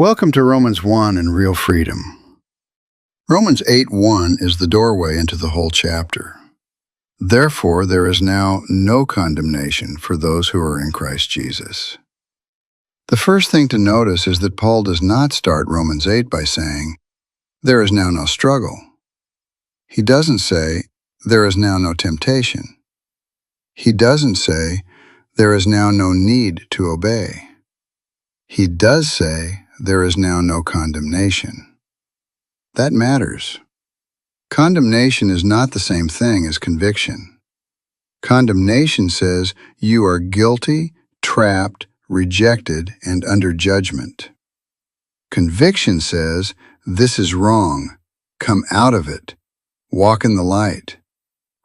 Welcome to Romans 1 and Real Freedom. Romans 8:1 is the doorway into the whole chapter. Therefore, there is now no condemnation for those who are in Christ Jesus. The first thing to notice is that Paul does not start Romans 8 by saying, there is now no struggle. He doesn't say, there is now no temptation. He doesn't say, there is now no need to obey. He does say, there is now no condemnation. That matters. Condemnation is not the same thing as conviction. Condemnation says you are guilty, trapped, rejected, and under judgment. Conviction says this is wrong, come out of it, walk in the light,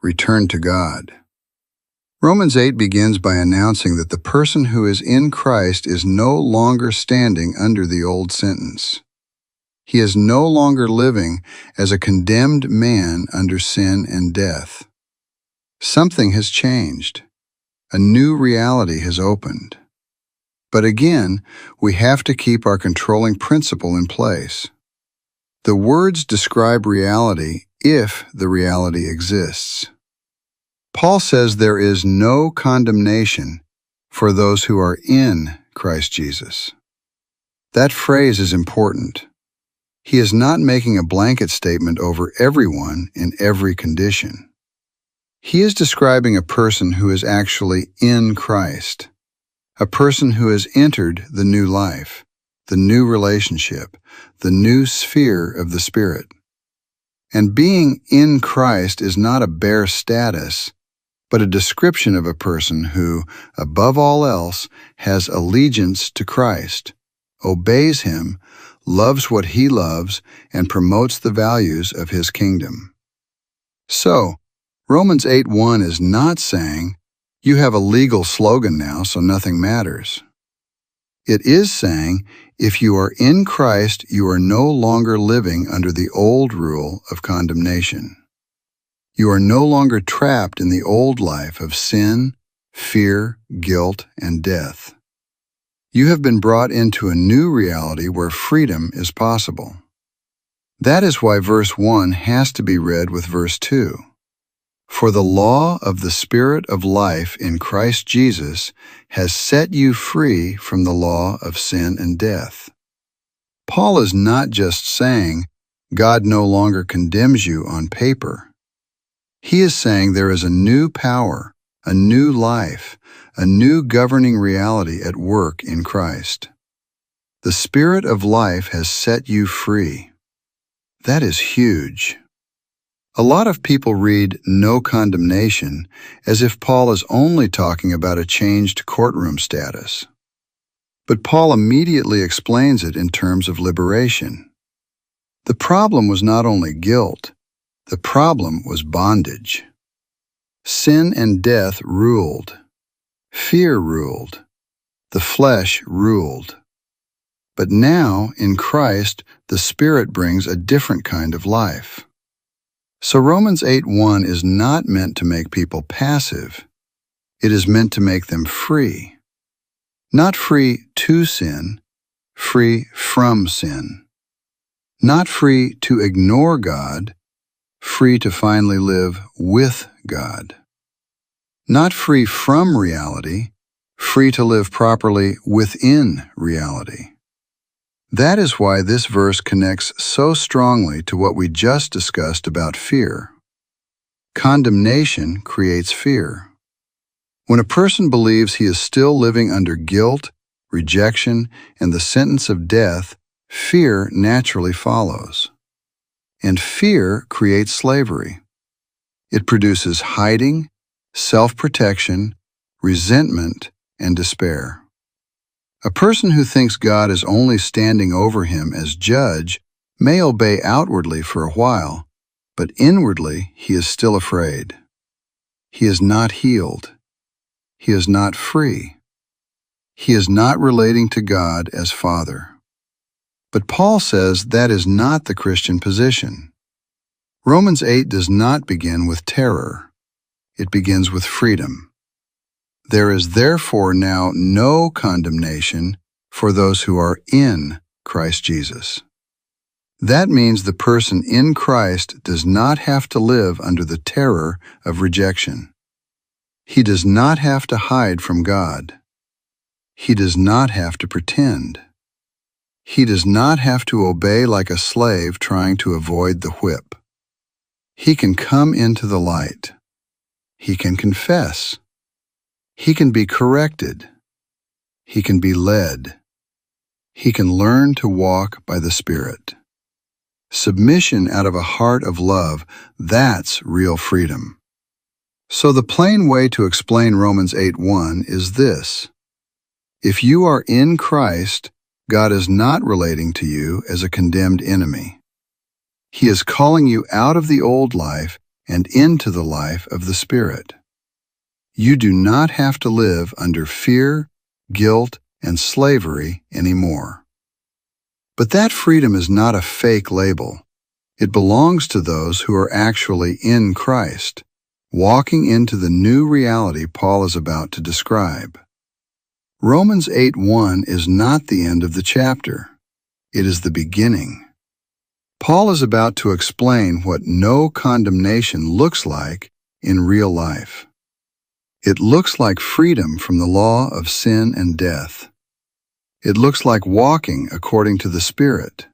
return to God. Romans 8 begins by announcing that the person who is in Christ is no longer standing under the old sentence. He is no longer living as a condemned man under sin and death. Something has changed. A new reality has opened. But again, we have to keep our controlling principle in place. The words describe reality if the reality exists. Paul says there is no condemnation for those who are in Christ Jesus. That phrase is important. He is not making a blanket statement over everyone in every condition. He is describing a person who is actually in Christ, a person who has entered the new life, the new relationship, the new sphere of the Spirit. And being in Christ is not a bare status, but a description of a person who, above all else, has allegiance to Christ, obeys Him, loves what He loves, and promotes the values of His kingdom. So, Romans 8:1 is not saying, you have a legal slogan now, so nothing matters. It is saying, if you are in Christ, you are no longer living under the old rule of condemnation. You are no longer trapped in the old life of sin, fear, guilt, and death. You have been brought into a new reality where freedom is possible. That is why verse 1 has to be read with verse 2. For the law of the Spirit of life in Christ Jesus has set you free from the law of sin and death. Paul is not just saying, God no longer condemns you on paper. He is saying there is a new power, a new life, a new governing reality at work in Christ. The Spirit of life has set you free. That is huge. A lot of people read no condemnation as if Paul is only talking about a changed courtroom status. But Paul immediately explains it in terms of liberation. The problem was not only guilt, the problem was bondage. Sin and death ruled. Fear ruled. The flesh ruled. But now, in Christ, the Spirit brings a different kind of life. So Romans 8:1 is not meant to make people passive. It is meant to make them free. Not free to sin, free from sin. Not free to ignore God, free to finally live with God. Not free from reality, free to live properly within reality. That is why this verse connects so strongly to what we just discussed about fear. Condemnation creates fear. When a person believes he is still living under guilt, rejection, and the sentence of death, fear naturally follows. And fear creates slavery. It produces hiding, self-protection, resentment, and despair. A person who thinks God is only standing over him as judge may obey outwardly for a while, but inwardly he is still afraid. He is not healed. He is not free. He is not relating to God as Father. But Paul says that is not the Christian position. Romans 8 does not begin with terror. It begins with freedom. There is therefore now no condemnation for those who are in Christ Jesus. That means the person in Christ does not have to live under the terror of rejection. He does not have to hide from God. He does not have to pretend. He does not have to obey like a slave trying to avoid the whip. He can come into the light. He can confess. He can be corrected. He can be led. He can learn to walk by the Spirit. Submission out of a heart of love, that's real freedom. So the plain way to explain Romans 8:1 is this. If you are in Christ, God is not relating to you as a condemned enemy. He is calling you out of the old life and into the life of the Spirit. You do not have to live under fear, guilt, and slavery anymore. But that freedom is not a fake label. It belongs to those who are actually in Christ, walking into the new reality Paul is about to describe. Romans 8:1 is not the end of the chapter. It is the beginning. Paul is about to explain what no condemnation looks like in real life. It looks like freedom from the law of sin and death. It looks like walking according to the Spirit.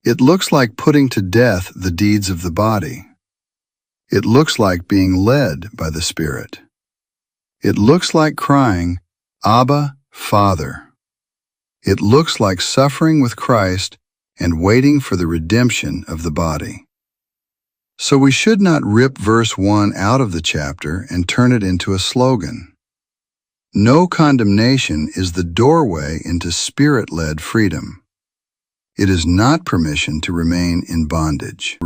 It looks like putting to death the deeds of the body. It looks like being led by the Spirit. It looks like crying, Abba, Father. It looks like suffering with Christ and waiting for the redemption of the body. So we should not rip verse 1 out of the chapter and turn it into a slogan. No condemnation is the doorway into Spirit-led freedom. It is not permission to remain in bondage.